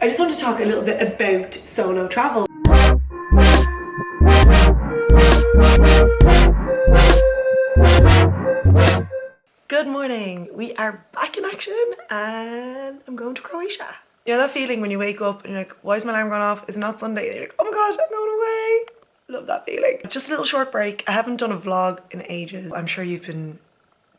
I just want to talk a little bit about solo travel. Good morning, we are back in action and I'm going to Croatia. You know that feeling when you wake up and you're like, why is my alarm going off? It's not Sunday. And you're like, oh my god, I'm going away. Love that feeling. Just a little short break. I haven't done a vlog in ages. I'm sure you've been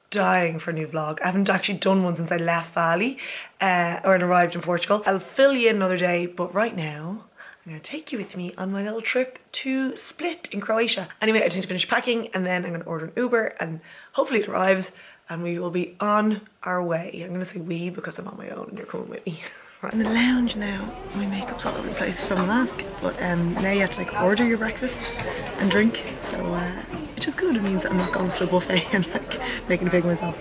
dying for a new vlog. I haven't actually done one since I left Bali or arrived in Portugal. I'll fill you in another day, but right now I'm going to take you with me on my little trip to Split in Croatia. Anyway, I just need to finish packing and then I'm going to order an Uber and hopefully it arrives and we will be on our way. I'm going to say we because I'm on my own and you're coming with me. Right. In the lounge now. My makeup's all over the place from the mask, but now you have to like order your breakfast and drink, so which is good. It means that I'm not going to a buffet and like making a pig of myself.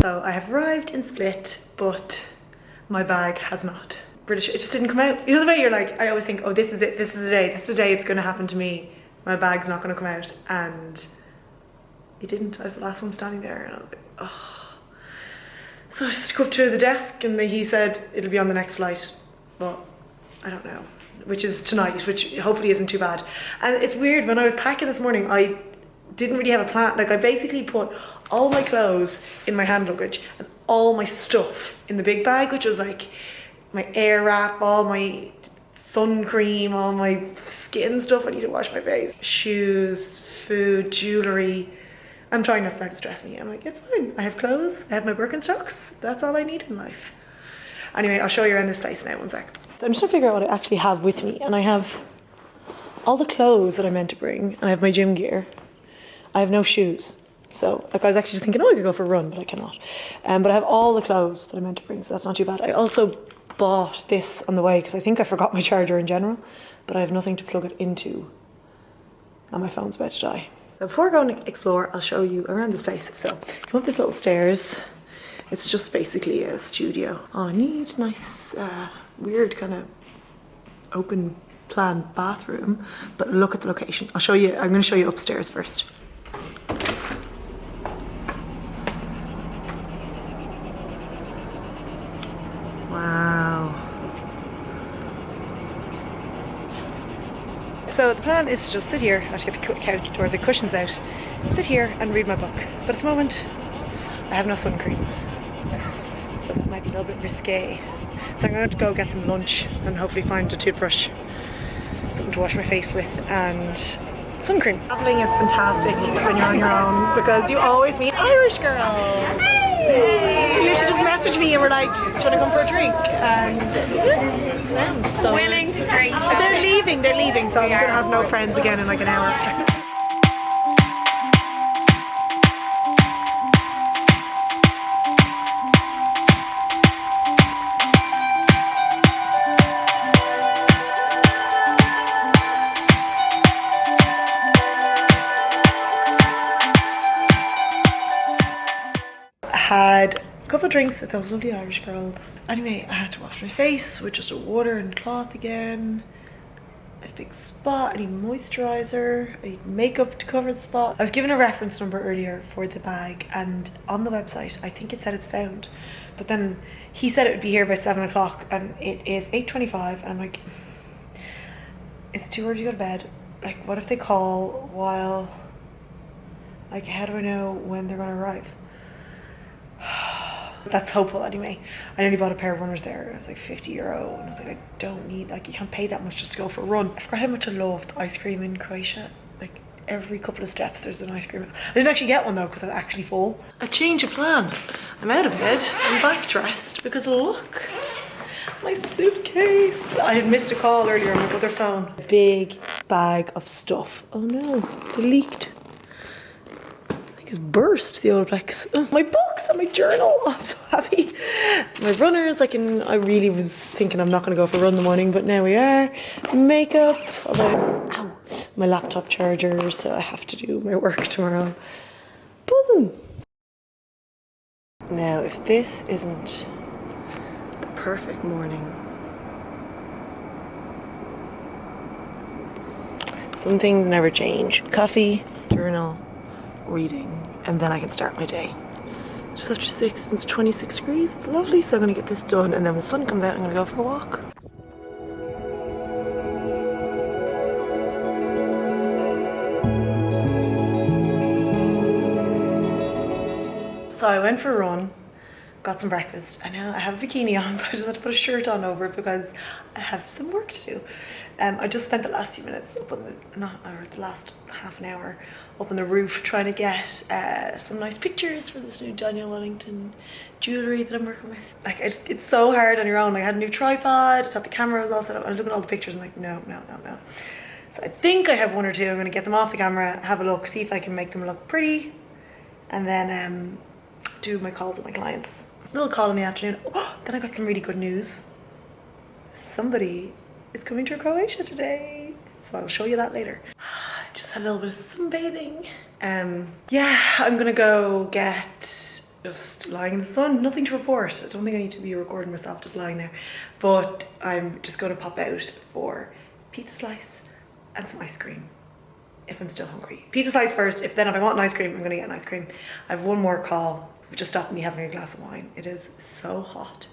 So I have arrived in Split, but my bag has not. British, it just didn't come out. You know the way you're like, I always think, oh, this is it, this is the day it's gonna happen to me. My bag's not gonna come out, and it didn't. I was the last one standing there, and I was like, oh. So I just go up to the desk, and he said it'll be on the next flight, but I don't know, which is tonight, which hopefully isn't too bad. And it's weird, when I was packing this morning, I didn't really have a plan. Like I basically put all my clothes in my hand luggage and all my stuff in the big bag, which was like my air wrap, all my sun cream, all my skin stuff. I need to wash my face. Shoes, food, jewellery. I'm trying not to let it stress me. I'm like, it's fine. I have clothes, I have my Birkenstocks. That's all I need in life. Anyway, I'll show you around this place now, one sec. So I'm just trying to figure out what I actually have with me. And I have all the clothes that I meant to bring. And I have my gym gear. I have no shoes. So like I was actually just thinking, oh, I could go for a run, but I cannot. But I have all the clothes that I meant to bring, so that's not too bad. I also bought this on the way because I think I forgot my charger in general, but I have nothing to plug it into and my phone's about to die. So before I go and explore, I'll show you around this place. So come up these little stairs. It's just basically a studio. Oh, I need nice, weird kind of open plan bathroom, but look at the location. I'll show you, I'm gonna show you upstairs first. Wow. So the plan is to just sit here, I have to get the couch or the cushions out, sit here and read my book. But at the moment, I have no sun cream. So it might be a little bit risque. So I'm going to go get some lunch and hopefully find a toothbrush, something to wash my face with, and sun cream. Traveling is fantastic when you're on your own because you always meet Irish girls. Hey. You usually just message me and we're like, do you want to come for a drink? And yeah, so willing to drink. They're leaving, so I'm gonna have no friends again in like an hour. Had a couple of drinks with those lovely Irish girls. Anyway, I had to wash my face with just a water and cloth again. A big spot, I need moisturizer, I need makeup to cover the spot. I was given a reference number earlier for the bag and on the website, I think it said it's found. But then he said it would be here by 7 o'clock and it is 8:25 and I'm like, it's too early to go to bed. Like, what if they call while, like, how do I know when they're gonna arrive? That's hopeful anyway. I only bought a pair of runners there. It was like €50 and I was like, I don't need, like, you can't pay that much just to go for a run. I forgot how much I loved ice cream in Croatia. Like every couple of steps there's an ice cream. I didn't actually get one though because I was actually full. A change of plan. I'm out of bed. I'm back dressed because look, my suitcase. I had missed a call earlier on my other phone. A big bag of stuff. Oh no, they leaked. It's burst, the old plex. My books and my journal. Oh, I'm so happy. My runners, I really was thinking I'm not going to go for a run in the morning, but now we are. Makeup, ow, my laptop charger, so I have to do my work tomorrow. Buzzing. Now, if this isn't the perfect morning, some things never change. Coffee, journal, reading, and then I can start my day. It's just after 6 and it's 26 degrees. It's lovely, so I'm gonna get this done, and then when the sun comes out, I'm gonna go for a walk. So I went for a run, got some breakfast. I know I have a bikini on, but I just had to put a shirt on over it because I have some work to do. I just spent the last few minutes up on the last half an hour up on the roof trying to get some nice pictures for this new Daniel Wellington jewellery that I'm working with. Like, it's so hard on your own. Like, I had a new tripod, I thought the camera was all set up, and I was looking at all the pictures and like, no. So I think I have one or two. I'm gonna get them off the camera, have a look, see if I can make them look pretty, and then do my calls with my clients. A little call in the afternoon. Oh, then I got some really good news. Somebody is coming to Croatia today, so I'll show you that later. Just had a little bit of sunbathing. Yeah, I'm gonna go get just lying in the sun. Nothing to report. I don't think I need to be recording myself just lying there, but I'm just gonna pop out for pizza slice and some ice cream if I'm still hungry. Pizza slice first. If I want an ice cream, I'm gonna get an ice cream. I have one more call. It just stopped me having a glass of wine. It is so hot.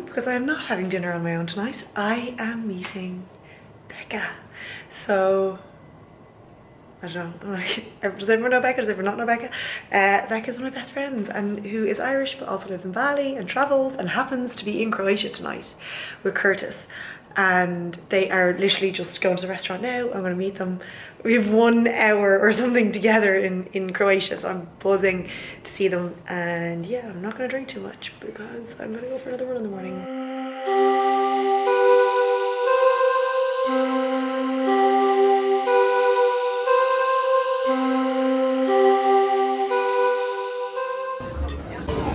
Because I'm not having dinner on my own tonight. I am meeting Becca. So, I don't know, does everyone know Becca? Does everyone not know Becca? Becca's one of my best friends, and who is Irish but also lives in Bali and travels and happens to be in Croatia tonight with Curtis. And they are literally just going to the restaurant now. I'm going to meet them. We have 1 hour or something together in Croatia, so I'm buzzing to see them. And yeah, I'm not going to drink too much because I'm going to go for another run in the morning.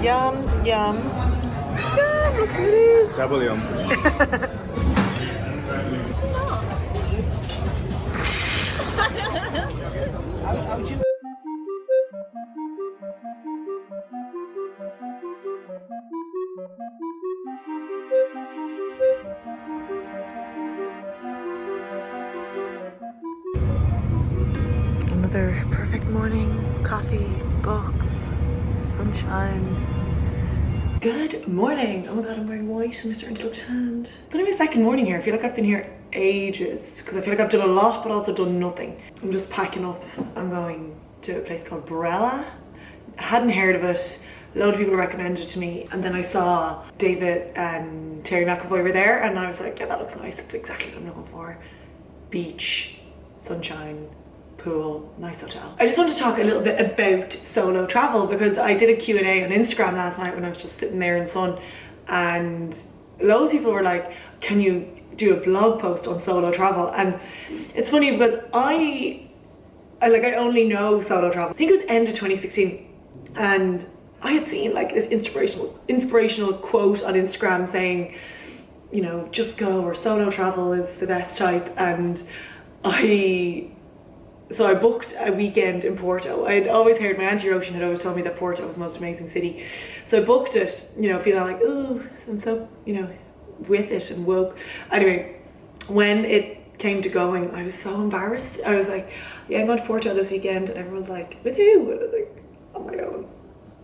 Yum, yum. Yum, look who it is. Double yum. Another perfect morning, coffee, books, sunshine. Good morning. Oh my god, I'm wearing white and I'm starting to look tanned. It's only my second morning here. I feel like I've been here ages because I feel like I've done a lot but also done nothing. I'm just packing up. I'm going to a place called Barella. I hadn't heard of it. A load of people recommended it to me, and then I saw David and Terry McAvoy were there and I was like, yeah, that looks nice. It's exactly what I'm looking for. Beach, sunshine, pool, nice hotel. I just want to talk a little bit about solo travel because I did a Q&A on Instagram last night when I was just sitting there in the sun, and loads of people were like, can you do a blog post on solo travel? And it's funny because I only know solo travel. I think it was end of 2016, and I had seen like this inspirational quote on Instagram saying, you know, just go, or solo travel is the best type. And so I booked a weekend in Porto. I had always heard, my Auntie Roshan had always told me that Porto was the most amazing city. So I booked it, you know, feeling like, ooh, I'm so, you know, with it and woke. Anyway, when it came to going, I was so embarrassed. I was like, yeah, I'm going to Porto this weekend. And everyone was like, with who? And I was like, on my own.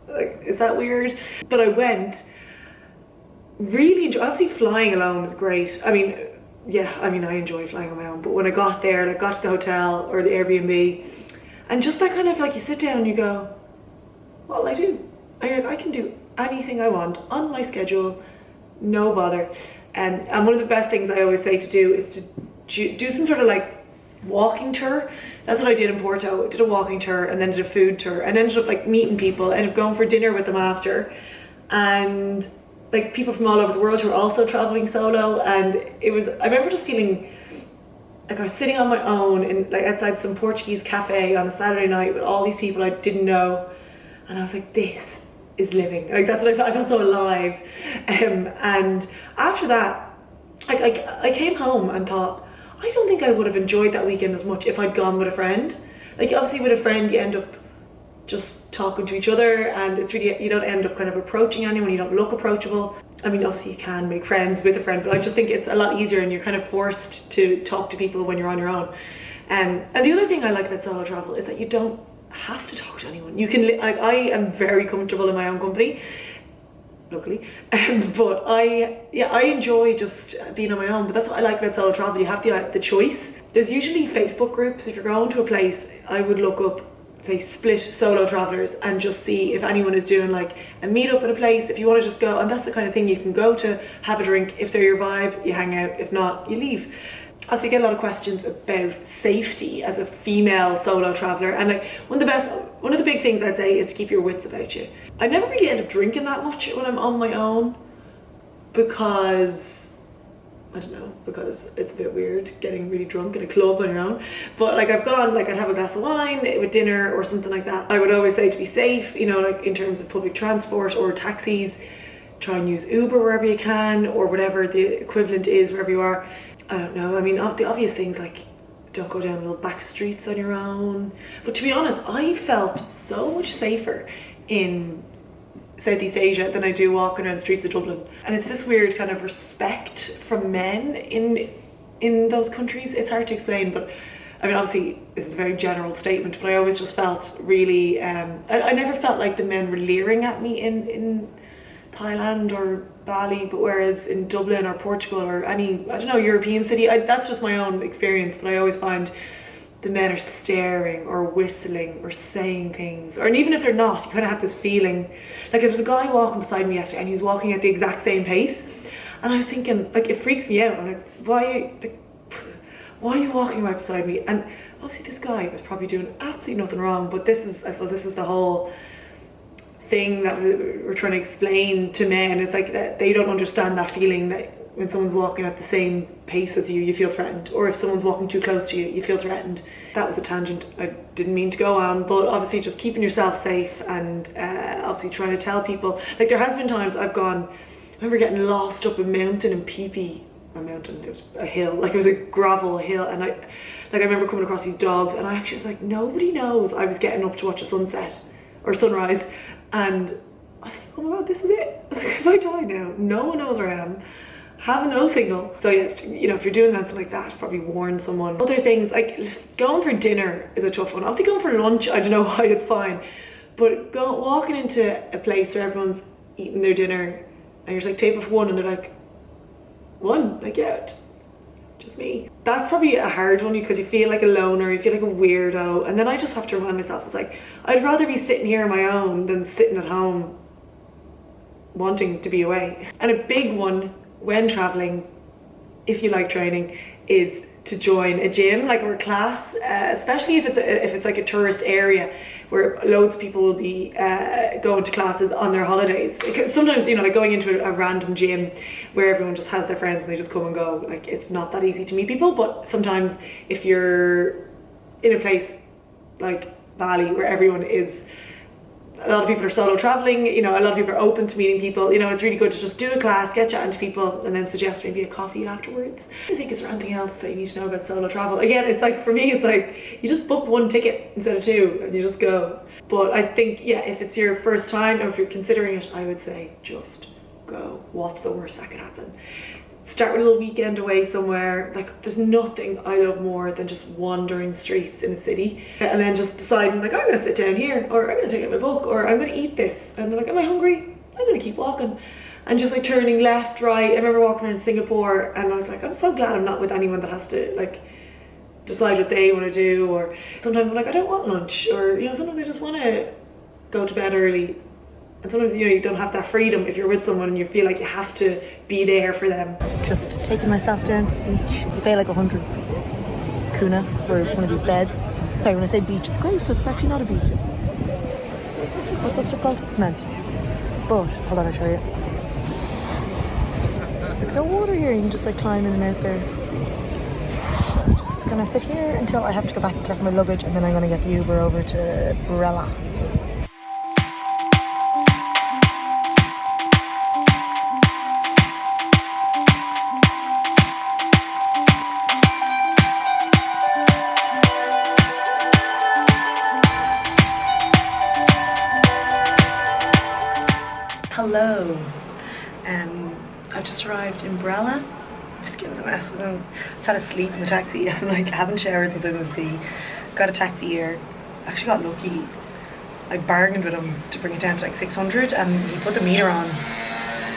Like, is that weird? But I went, really enjoyed, obviously flying alone was great. I mean, yeah, I mean, I enjoy flying on my own, but when I got there, like got to the hotel or the Airbnb, and just that kind of like, you sit down and you go, what'll I do? I can do anything I want on my schedule no bother. And one of the best things I always say to do is to do some sort of like walking tour. That's what I did in Porto. I did a walking tour and then did a food tour and ended up like meeting people, ended up going for dinner with them after, and like people from all over the world who were also traveling solo. And it was, I remember just feeling like I was sitting on my own in like outside some Portuguese cafe on a Saturday night with all these people I didn't know, and I was like, this is living. Like that's what I felt. I felt so alive. And after that, I came home and thought, I don't think I would have enjoyed that weekend as much if I'd gone with a friend. Like obviously with a friend you end up just talking to each other, and it's really, you don't end up kind of approaching anyone, you don't look approachable. I mean obviously you can make friends with a friend, but I just think it's a lot easier and you're kind of forced to talk to people when you're on your own. And the other thing I like about solo travel is that you don't have to talk to anyone. You can, like, I am very comfortable in my own company, luckily, but I enjoy just being on my own. But that's what I like about solo travel. You have the choice. There's usually Facebook groups. If you're going to a place, I would look up, say, split solo travelers and just see if anyone is doing like a meetup at a place, if you want to just go. And that's the kind of thing you can go to, have a drink. If they're your vibe, you hang out. If not, you leave. Also, you get a lot of questions about safety as a female solo traveler, and like one of the big things I'd say is to keep your wits about you. I never really end up drinking that much when I'm on my own because I don't know, because it's a bit weird getting really drunk in a club on your own. But like I've gone, like I'd have a glass of wine with dinner or something like that. I would always say to be safe, you know, like in terms of public transport or taxis, try and use Uber wherever you can, or whatever the equivalent is wherever you are. I don't know, I mean the obvious things like don't go down little back streets on your own. But to be honest, I felt so much safer in Southeast Asia than I do walking around the streets of Dublin. And it's this weird kind of respect from men in those countries. It's hard to explain, but I mean obviously this is a very general statement, but I always just felt really, I never felt like the men were leering at me in Thailand or Bali, but whereas in Dublin or Portugal or any, I don't know, European city, that's just my own experience, but I always find the men are staring or whistling or saying things, or and even if they're not, you kind of have this feeling. Like there was a guy walking beside me yesterday and he was walking at the exact same pace, and I was thinking, like, it freaks me out. I'm like, why are you walking right beside me? And obviously this guy was probably doing absolutely nothing wrong, but this is, I suppose this is the whole thing that we're trying to explain to men. It's like that they don't understand that feeling that when someone's walking at the same pace as you, you feel threatened, or if someone's walking too close to you, you feel threatened. That was a tangent I didn't mean to go on, but obviously just keeping yourself safe and obviously trying to tell people. Like there has been times I've gone, I remember getting lost up a mountain in PP, a mountain, it was a hill, like it was a gravel hill, and I remember coming across these dogs, and I actually was like, nobody knows I was getting up to watch a sunset or sunrise. And I was like, oh my god, this is it. I was like, if I die now, no one knows where I am, have no signal. So yeah, you know, if you're doing anything like that, probably warn someone. Other things, like going for dinner is a tough one. Obviously going for lunch, I don't know why, it's fine. But walking into a place where everyone's eating their dinner and you're just like, table for one, and they're like, one? Like, yeah, just me. That's probably a hard one because you feel like a loner, you feel like a weirdo, and then I just have to remind myself, it's like, I'd rather be sitting here on my own than sitting at home wanting to be away. And a big one when traveling, if you like training, is to join a gym, like, or a class, especially if it's like a tourist area where loads of people will be going to classes on their holidays. Because sometimes, you know, like going into a random gym where everyone just has their friends and they just come and go, like, it's not that easy to meet people. But sometimes if you're in a place like Bali where everyone is, a lot of people are solo traveling, you know, a lot of people are open to meeting people, you know, it's really good to just do a class, get chatting to people, and then suggest maybe a coffee afterwards. I think, is there anything else that you need to know about solo travel? Again, it's like, for me, it's like, you just book one ticket instead of two and you just go. But I think, yeah, if it's your first time or if you're considering it, I would say just go. What's the worst that could happen? Start with a little weekend away somewhere. Like, there's nothing I love more than just wandering streets in a city and then just deciding, like, I'm gonna sit down here, or I'm gonna take out my book, or I'm gonna eat this, and they're like, am I hungry? I'm gonna keep walking. And just like turning left, right. I remember walking around Singapore and I was like, I'm so glad I'm not with anyone that has to like decide what they want to do. Or sometimes I'm like, I don't want lunch, or, you know, sometimes I just want to go to bed early And sometimes, you know, you don't have that freedom if you're with someone and you feel like you have to be there for them. Just taking myself down to the beach. You pay like 100 kuna for one of these beds. Sorry, when I say beach, it's great because it's actually not a beach. It's, what's that stuff called? Cement. But, hold on, I'll show you. There's no water here, you can just like climb in and out there. Just gonna sit here until I have to go back and collect my luggage, and then I'm gonna get the Uber over to Brella. Hello. I've just arrived in Brella. My skin's a mess. I fell asleep in the taxi. I'm like, I haven't showered since I was in the sea. Got a taxi here. Actually got lucky. I bargained with him to bring it down to like 600, and he put the meter on.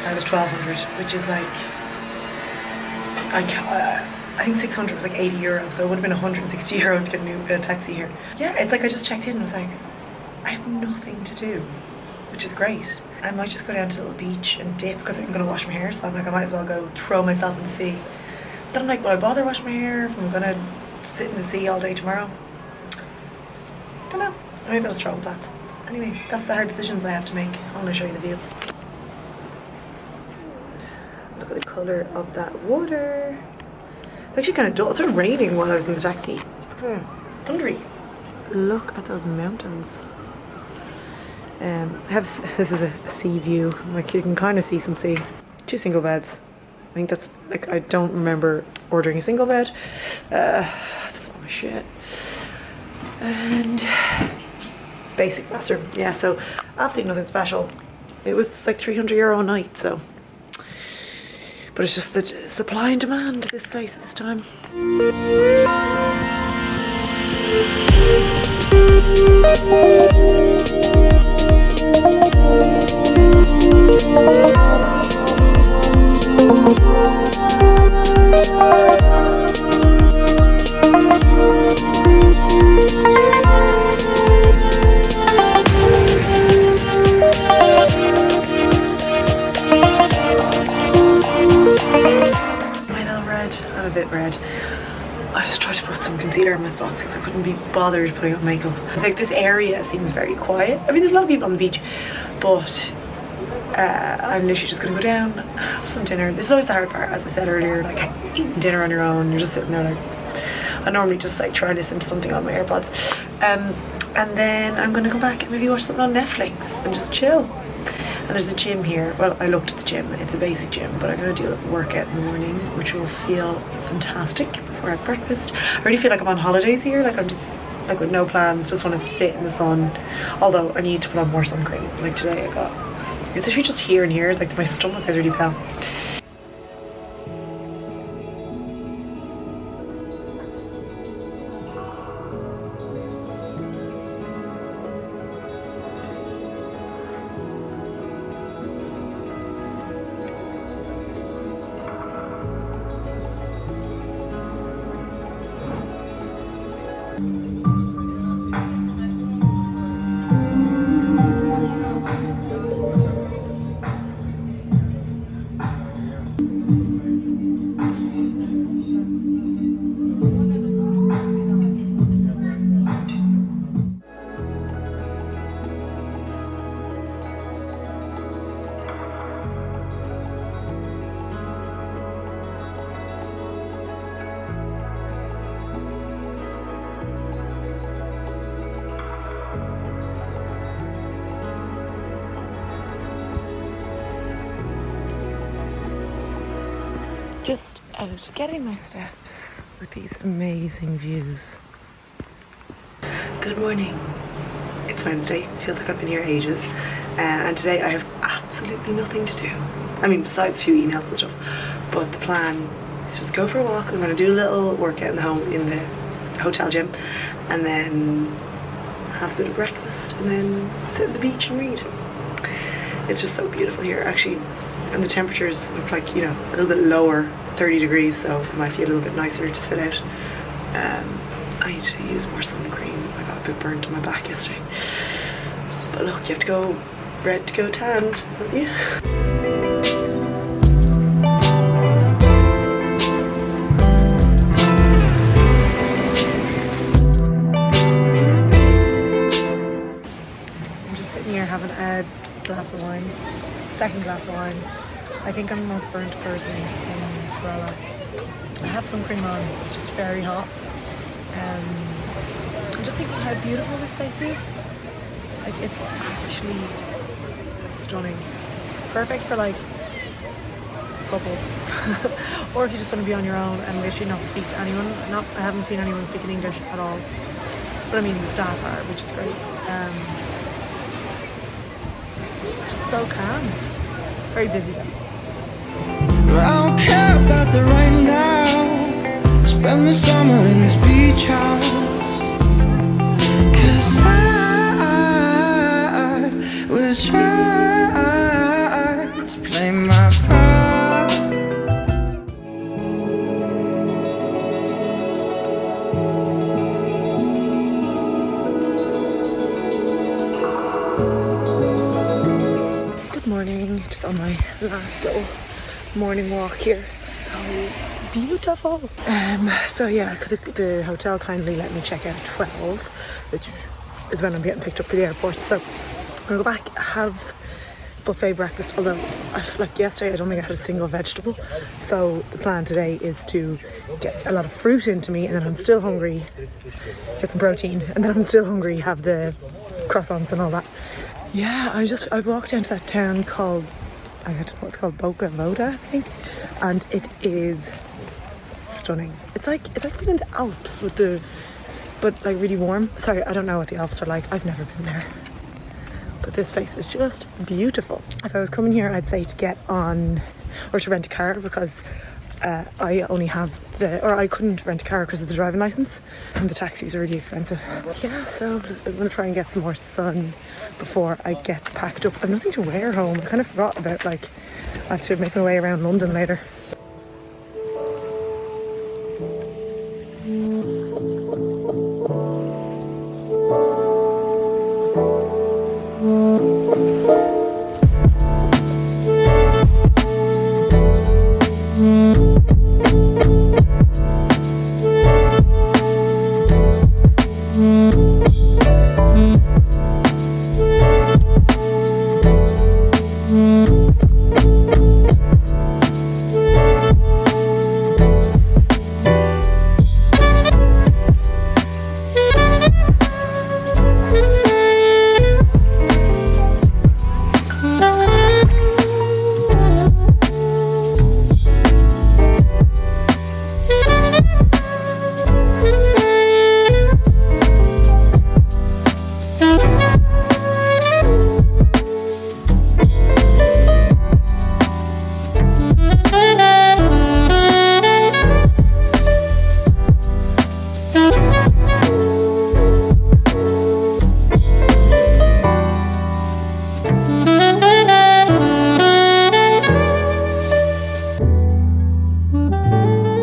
I was 1200, which is like, I think 600 was like 80 euros, so it would have been 160 euro to get a taxi here. Yeah, it's like I just checked in and was like, I have nothing to do, which is great. I might just go down to the little beach and dip because I'm going to wash my hair, so I'm like, I might as well go throw myself in the sea. Then I'm like, will I bother washing my hair if I'm going to sit in the sea all day tomorrow? Don't know. I might just throw with that. Anyway, that's the hard decisions I have to make. I'm going to show you the view. Look at the colour of that water. It's actually kind of dull. It started raining while I was in the taxi. It's kind of thundery. Look at those mountains. This is a sea view. Like you can kind of see some sea. 2 single beds. I think that's like, I don't remember ordering a single bed. That's all my shit. And basic bathroom. Yeah, so absolutely nothing special. It was like 300 euro a night, so. But it's just the supply and demand of this place at this time. I'm a bit red. I just tried to put some concealer in my spots because I couldn't be bothered putting on makeup. Like this area seems very quiet. I mean, there's a lot of people on the beach, but I'm literally just gonna go down, have some dinner. This is always the hard part, as I said earlier, like eating dinner on your own. You're just sitting there like, I normally just like try to listen to something on my AirPods. And then I'm gonna go back and maybe watch something on Netflix and just chill. And there's a gym here. Well, I looked at the gym. It's a basic gym, but I'm going to do a workout in the morning, which will feel fantastic before I have breakfast. I really feel like I'm on holidays here. Like I'm just like with no plans, just want to sit in the sun. Although I need to put on more sun cream. Like today I got, it's actually just here and here. Like my stomach is really pale. Just out getting my steps with these amazing views. Good morning. It's Wednesday. Feels like I've been here ages. And today I have absolutely nothing to do. I mean, besides a few emails and stuff. But the plan is just go for a walk. I'm going to do a little workout in the hotel gym. And then have a bit of breakfast. And then sit on the beach and read. It's just so beautiful here. Actually, and the temperatures look like, you know, a little bit lower, 30 degrees, so it might feel a little bit nicer to sit out. I need to use more sun cream. I got a bit burnt on my back yesterday. But look, you have to go Red to go tanned, don't you? I'm just sitting here having a glass of wine, second glass of wine. I think I'm the most burnt person in Croatia. I have some cream on, it's just very hot. I'm just thinking how beautiful this place is. Like, it's actually stunning. Perfect for like couples. Or if you just want to be on your own and literally not speak to anyone. I haven't seen anyone speak in English at all. But I mean the staff are, which is great. Just so calm. Very busy though. I don't care about the right now. Spend the summer in this beach house. 'Cause I was right to play my part. Good morning, just on my last little morning walk here. It's so beautiful. So yeah, the hotel kindly let me check out at 12, which is when I'm getting picked up for the airport. So I'm gonna go back, have buffet breakfast, although like yesterday I don't think I had a single vegetable. So the plan today is to get a lot of fruit into me, and then I'm still hungry, get some protein, and then I'm still hungry, have the croissants and all that. Yeah, I walked down to that town called, I don't know what it's called, Boca Voda, I think, and it is stunning. It's like being in the Alps but like really warm. Sorry, I don't know what the Alps are like. I've never been there, but this place is just beautiful. If I was coming here, I'd say to get on or to rent a car, because I only have I couldn't rent a car because of the driving license, and the taxis are really expensive. Yeah, so I'm gonna try and get some more sun before I get packed up. I've nothing to wear home. I kind of forgot about, like, I have to make my way around London later.